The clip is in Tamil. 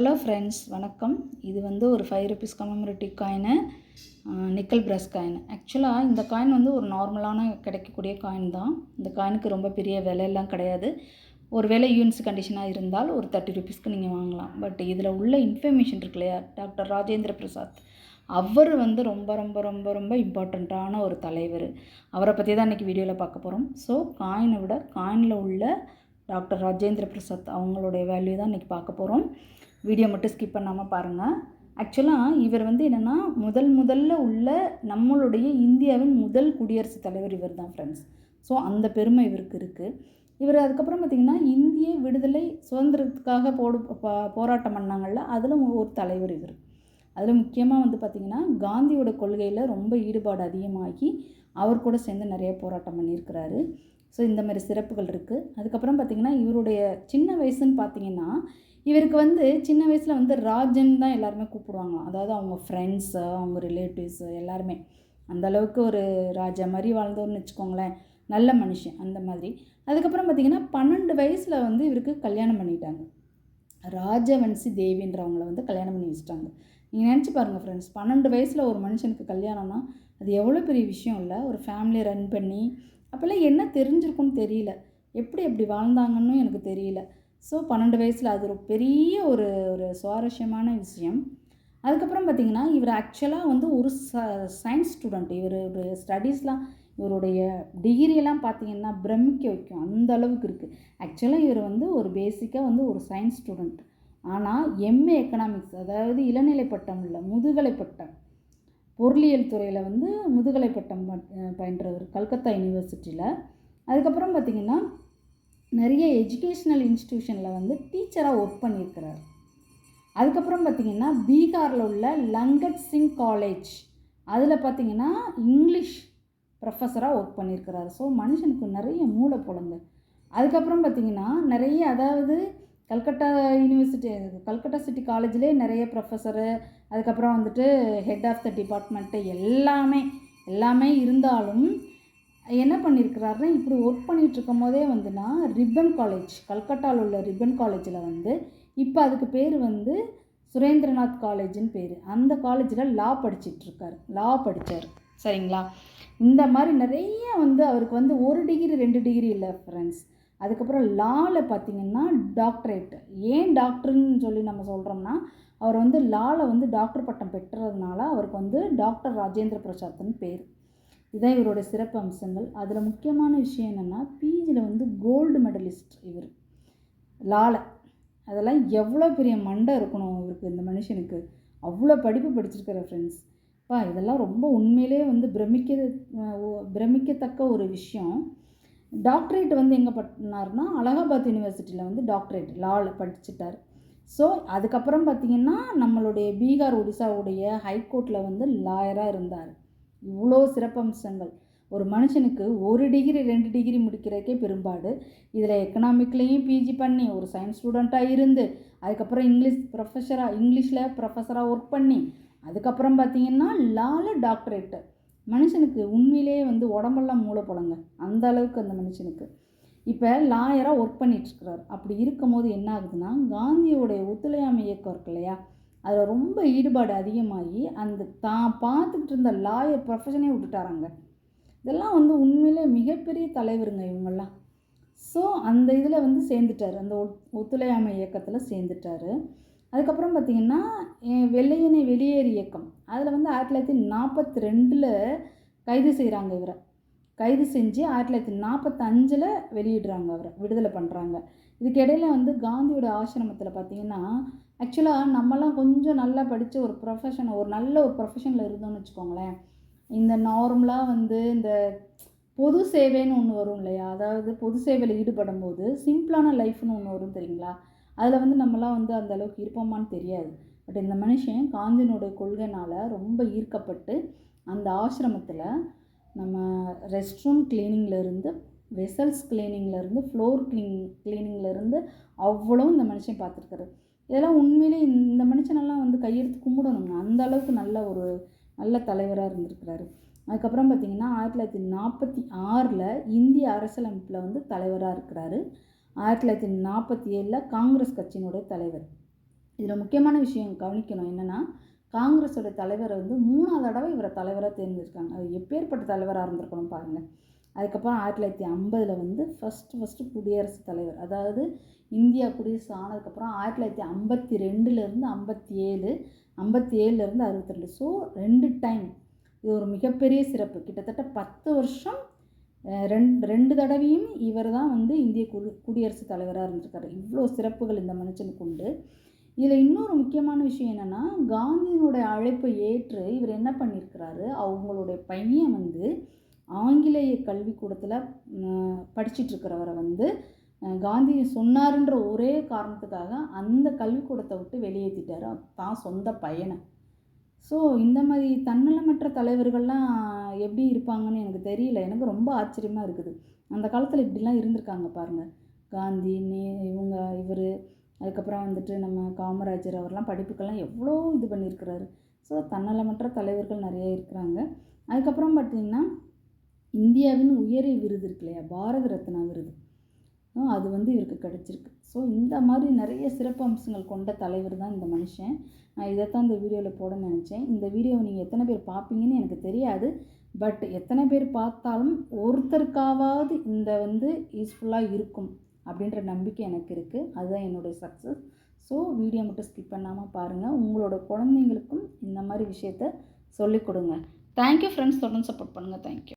ஹலோ ஃப்ரெண்ட்ஸ், வணக்கம். இது வந்து ஒரு 5 rupees commemorative coin, nickel brass coin. ஆக்சுவலாக இந்த காயின் வந்து ஒரு நார்மலான கிடைக்கக்கூடிய காயின் தான். இந்த காயினுக்கு ரொம்ப பெரிய விலையெல்லாம் கிடையாது. ஒரு வேளை யூஎன்சி கண்டிஷனாக இருந்தால் ஒரு 30 ருபீஸ்க்கு நீங்கள் வாங்கலாம். பட் இதில் உள்ள இன்ஃபர்மேஷன் இருக்கு இல்லையா, டாக்டர் ராஜேந்திர பிரசாத் அவர் வந்து ரொம்ப ரொம்ப ரொம்ப ரொம்ப இம்பார்ட்டண்ட்டான ஒரு தலைவர். அவரை பற்றி தான் இன்றைக்கி வீடியோவில் பார்க்க போகிறோம். ஸோ காயினை விட காயினில் உள்ள டாக்டர் ராஜேந்திர பிரசாத் அவங்களுடைய வேல்யூ தான் இன்றைக்கி பார்க்க போகிறோம். வீடியோ மட்டும் ஸ்கிப் பண்ணாமல் பாருங்கள். ஆக்சுவலாக இவர் வந்து என்னென்னா முதல்ல உள்ள நம்மளுடைய இந்தியாவின் முதல் குடியரசுத் தலைவர் இவர் தான் ஃப்ரெண்ட்ஸ். ஸோ அந்த பெருமை இவருக்கு இருக்குது. இவர் அதுக்கப்புறம் பார்த்திங்கன்னா இந்திய விடுதலை சுதந்திரத்துக்காக போராட்டம் பண்ணாங்கள்ல, அதில் ஒரு தலைவர் இவர். அதில் முக்கியமாக வந்து பார்த்திங்கன்னா காந்தியோட கொள்கையில் ரொம்ப ஈடுபாடு அதிகமாகி அவர் கூட சேர்ந்து நிறைய போராட்டம் பண்ணியிருக்கிறாரு. ஸோ இந்த மாதிரி சிறப்புகள் இருக்குது. அதுக்கப்புறம் பார்த்திங்கன்னா இவருடைய சின்ன வயசுன்னு பார்த்திங்கன்னா இவருக்கு வந்து சின்ன வயசில் வந்து ராஜன் தான் எல்லாருமே கூப்பிடுவாங்களாம். அதாவது அவங்க ஃப்ரெண்ட்ஸு, அவங்க ரிலேட்டிவ்ஸு எல்லாருமே அந்தளவுக்கு ஒரு ராஜா மாதிரி வாழ்ந்தோன்னு வச்சுக்கோங்களேன். நல்ல மனுஷன் அந்த மாதிரி. அதுக்கப்புறம் பார்த்திங்கன்னா 12 வயசில் வந்து இவருக்கு கல்யாணம் பண்ணிட்டாங்க. ராஜவன்சி தேவின்றவங்கள வந்து கல்யாணம் பண்ணி வச்சுட்டாங்க. நீங்கள் நினச்சி பாருங்கள் ஃப்ரெண்ட்ஸ், 12 வயசில் ஒரு மனுஷனுக்கு கல்யாணம்னா அது எவ்வளோ பெரிய விஷயம் இல்லை. ஒரு ஃபேமிலியை ரன் பண்ணி அப்போல்லாம் என்ன தெரிஞ்சிருக்குன்னு தெரியல, எப்படி வாழ்ந்தாங்கன்னு எனக்கு தெரியல. ஸோ 12 வயசில் அது ஒரு பெரிய ஒரு சுவாரஸ்யமான விஷயம். அதுக்கப்புறம் பார்த்திங்கன்னா இவர் ஆக்சுவலாக வந்து ஒரு சயின்ஸ் ஸ்டூடெண்ட். இவர் ஸ்டடீஸ்லாம் இவருடைய டிகிரியெல்லாம் பார்த்திங்கன்னா பிரமிக்க வைக்கும், அந்த அளவுக்கு இருக்குது. ஆக்சுவலாக இவர் வந்து ஒரு பேசிக்காக வந்து ஒரு சயின்ஸ் ஸ்டூடெண்ட். ஆனால் எம்ஏ எக்கனாமிக்ஸ், அதாவது இளநிலை பட்டம் இல்லை, முதுகலை பட்டம், பொருளியல் துறையில் வந்து முதுகலை பட்டம் பயின்றவர் கல்கத்தா யூனிவர்சிட்டியில். அதுக்கப்புறம் பார்த்திங்கன்னா நிறைய எஜுகேஷ்னல் இன்ஸ்டிடியூஷனில் வந்து டீச்சராக ஒர்க் பண்ணியிருக்கிறார். அதுக்கப்புறம் பார்த்திங்கன்னா பீகாரில் உள்ள லங்கட் சிங் காலேஜ், அதில் பார்த்திங்கன்னா இங்கிலீஷ் ப்ரொஃபஸராக ஒர்க் பண்ணியிருக்கிறார். ஸோ மனுஷனுக்கு நிறைய மூளை புலங்க. அதுக்கப்புறம் பார்த்திங்கன்னா நிறைய, அதாவது கல்கட்டா சிட்டி காலேஜ்லேயே நிறைய ப்ரொஃபஸரு, அதுக்கப்புறம் வந்துட்டு ஹெட் ஆஃப் த டிபார்ட்மெண்ட்டு எல்லாமே இருந்தாலும் என்ன பண்ணியிருக்கிறாருன்னா இப்படி ஒர்க் பண்ணிகிட்ருக்கும் போதே வந்துன்னா ரிப்பன் காலேஜ், கல்கட்டாவில் உள்ள ரிப்பன் காலேஜில் வந்து இப்போ அதுக்கு பேர் வந்து சுரேந்திரநாத் காலேஜுன்னு பேர். அந்த காலேஜில் லா படித்தார். சரிங்களா? இந்த மாதிரி நிறைய வந்து அவருக்கு வந்து 1 டிகிரி 2 டிகிரி இல்லை ஃப்ரெண்ட்ஸ். அதுக்கப்புறம் லாவில் பார்த்திங்கன்னா டாக்டரேட். ஏன் டாக்டர்னு சொல்லி நம்ம சொல்கிறோம்னா அவர் வந்து லாவில் வந்து டாக்டர் பட்டம் பெற்றதுனால அவருக்கு வந்து டாக்டர் ராஜேந்திர பிரசாத்னு பேர். இதுதான் இவரோட சிறப்பு அம்சங்கள். அதில் முக்கியமான விஷயம் என்னென்னா பிஜியில் வந்து கோல்டு மெடலிஸ்ட் இவர் லாவில். அதெல்லாம் எவ்வளோ பெரிய மண்டை இருக்கணும் இவருக்கு, இந்த மனுஷனுக்கு அவ்வளோ படிப்பு படிச்சிருக்கிற ஃப்ரெண்ட்ஸ். இதெல்லாம் ரொம்ப உண்மையிலே வந்து பிரமிக்கத்தக்க ஒரு விஷயம். டாக்டரேட் வந்து எங்கே பண்ணார்னா அலகாபாத் யூனிவர்சிட்டியில் வந்து டாக்டரேட் லாவில் படிச்சுட்டார். ஸோ அதுக்கப்புறம் பார்த்திங்கன்னா நம்மளுடைய பீகார் ஒடிசாவுடைய ஹைகோர்ட்டில் வந்து லாயராக இருந்தார். இவ்வளோ சிறப்பம்சங்கள். ஒரு மனுஷனுக்கு 1 டிகிரி 2 டிகிரி முடிக்கிறதுக்கே பெரும்பாடு. இதில் எக்கனாமிக்லேயும் பிஜி பண்ணி ஒரு சயின்ஸ் ஸ்டூடெண்ட்டாக இருந்து, அதுக்கப்புறம் இங்கிலீஷில் ப்ரொஃபஸராக ஒர்க் பண்ணி, அதுக்கப்புறம் பார்த்திங்கன்னா லாவில் டாக்டரேட்டு. மனுஷனுக்கு உண்மையிலே வந்து உடம்பெல்லாம் மூளை போலங்க, அந்த அளவுக்கு அந்த மனுஷனுக்கு. இப்போ லாயராக ஒர்க் பண்ணிகிட்ருக்கிறார். அப்படி இருக்கும் போது என்ன ஆகுதுன்னா காந்தியோடைய ஒத்துழையாமை இயக்கம் இருக்கு இல்லையா, அதில் ரொம்ப ஈடுபாடு அதிகமாகி அந்த தான் பார்த்துக்கிட்டு இருந்த லாயர் ப்ரொஃபஷனே விட்டுட்டாராங்க. இதெல்லாம் வந்து உண்மையிலே மிகப்பெரிய தலைவருங்க இவங்கெல்லாம். ஸோ அந்த இதில் வந்து சேர்ந்துட்டார், அந்த ஒத்துழையாமை இயக்கத்தில் சேர்ந்துட்டார். அதுக்கப்புறம் பார்த்திங்கன்னா வெள்ளையனே வெளியேறு இயக்கம், அதில் வந்து 1942 கைது செய்கிறாங்க. இவரை கைது செஞ்சு 1945 வெளியிடுறாங்க, அவரை விடுதலை பண்ணுறாங்க. இதுக்கிடையில் வந்து காந்தியோட ஆசிரமத்தில் பார்த்திங்கன்னா ஆக்சுவலாக நம்மலாம் கொஞ்சம் நல்லா படித்து ஒரு நல்ல ப்ரொஃபஷனில் இருந்தோம்னு வச்சுக்கோங்களேன், இந்த நார்மலாக வந்து இந்த பொது சேவைன்னு ஒன்று வரும் இல்லையா, அதாவது பொது சேவையில் ஈடுபடும் போது சிம்பிளான லைஃப்னு ஒன்று வரும் தெரியுங்களா, அதில் வந்து நம்மலாம் வந்து அந்த அளவுக்கு இருப்போமான்னு தெரியாது. பட் இந்த மனுஷன் காந்தியினுடைய கொள்கைனால் ரொம்ப ஈர்க்கப்பட்டு அந்த ஆசிரமத்தில் நம்ம ரெஸ்ட் ரூம் கிளீனிங்லேருந்து, வெசல்ஸ் கிளீனிங்லேருந்து, ஃப்ளோர் கிளீனிங்லேருந்து அவ்வளோ இந்த மனுஷன் பார்த்துருக்காரு. இதெல்லாம் உண்மையிலே இந்த மனுஷனெல்லாம் வந்து கையெடுத்து கும்பிடணுங்க, அந்த அளவுக்கு நல்ல தலைவராக இருந்திருக்கிறாரு. அதுக்கப்புறம் பார்த்திங்கன்னா 1946 இந்திய அரசியலமைப்பில் வந்து தலைவராக இருக்கிறாரு. 1947 காங்கிரஸ் கட்சியினுடைய தலைவர். இதில் முக்கியமான விஷயம் கவனிக்கணும் என்னென்னா, காங்கிரஸோட தலைவரை வந்து 3வது தடவை இவரை தலைவராக தேர்ந்தெடுக்காங்க. அது எப்பேற்பட்ட தலைவராக இருந்திருக்கணும் பாருங்கள். அதுக்கப்புறம் 1950 வந்து ஃபஸ்ட்டு குடியரசுத் தலைவர், அதாவது இந்தியா குடியரசு ஆனதுக்கப்புறம் 1952லேருந்து 57, 57லேருந்து 62. So 2 time. இது ஒரு மிகப்பெரிய சிறப்பு. கிட்டத்தட்ட 10 வருஷம் 2 தடவையும் இவர் தான் வந்து இந்திய குடியரசுத் தலைவராக இருந்திருக்காரு. இவ்வளோ சிறப்புகள் இந்த மனுஷனுக்கு உண்டு. இதில் இன்னொரு முக்கியமான விஷயம் என்னென்னா, காந்தியினுடைய அழைப்பை ஏற்று இவர் என்ன பண்ணியிருக்கிறாரு, அவங்களுடைய பையன் வந்து ஆங்கிலேய கல்விக்கூடத்தில் படிச்சிட்ருக்கிறவரை வந்து காந்தி சொன்னாருன்ற ஒரே காரணத்துக்காக அந்த கல்விக்கூடத்தை விட்டு வெளியேற்றிட்டார் தான் சொந்த பையனை. ஸோ இந்த மாதிரி தன்னலமற்ற தலைவர்கள்லாம் எப்படி இருப்பாங்கன்னு எனக்கு தெரியல. எனக்கு ரொம்ப ஆச்சரியமாக இருக்குது. அந்த காலத்தில் இப்படிலாம் இருந்திருக்காங்க பாருங்கள். காந்தி, இவர், அதுக்கப்புறம் வந்துட்டு நம்ம காமராஜர் அவர்லாம் படிப்புக்கெல்லாம் எவ்வளோ இது பண்ணியிருக்கிறாரு. ஸோ தன்னலமற்ற தலைவர்கள் நிறைய இருக்கிறாங்க. அதுக்கப்புறம் பார்த்திங்கன்னா, இந்தியாவின் உயரிய விருது இருக்கு இல்லையா, பாரத ரத்னா விருது, அது வந்து இவருக்கு கிடச்சிருக்கு. ஸோ இந்த மாதிரி நிறைய சிறப்பு அம்சங்கள் கொண்ட தலைவர் தான் இந்த மனுஷன். நான் இதைத்தான் இந்த வீடியோவில் போட நினச்சேன். இந்த வீடியோவை நீங்கள் எத்தனை பேர் பார்ப்பீங்கன்னு எனக்கு தெரியாது. பட் எத்தனை பேர் பார்த்தாலும் ஒருத்தருக்காவது இந்த வந்து யூஸ்ஃபுல்லாக இருக்கும் அப்படின்ற நம்பிக்கை எனக்கு இருக்குது. அதுதான் என்னுடைய சக்ஸஸ். ஸோ வீடியோ மட்டும் ஸ்கிப் பண்ணாமல் பாருங்கள். உங்களோட குழந்தைங்களுக்கும் இந்த மாதிரி விஷயத்த சொல்லிக் கொடுங்க. Thank you friends. தொடர்ந்து சப்போர்ட் பண்ணுங்கள். தேங்க்யூ.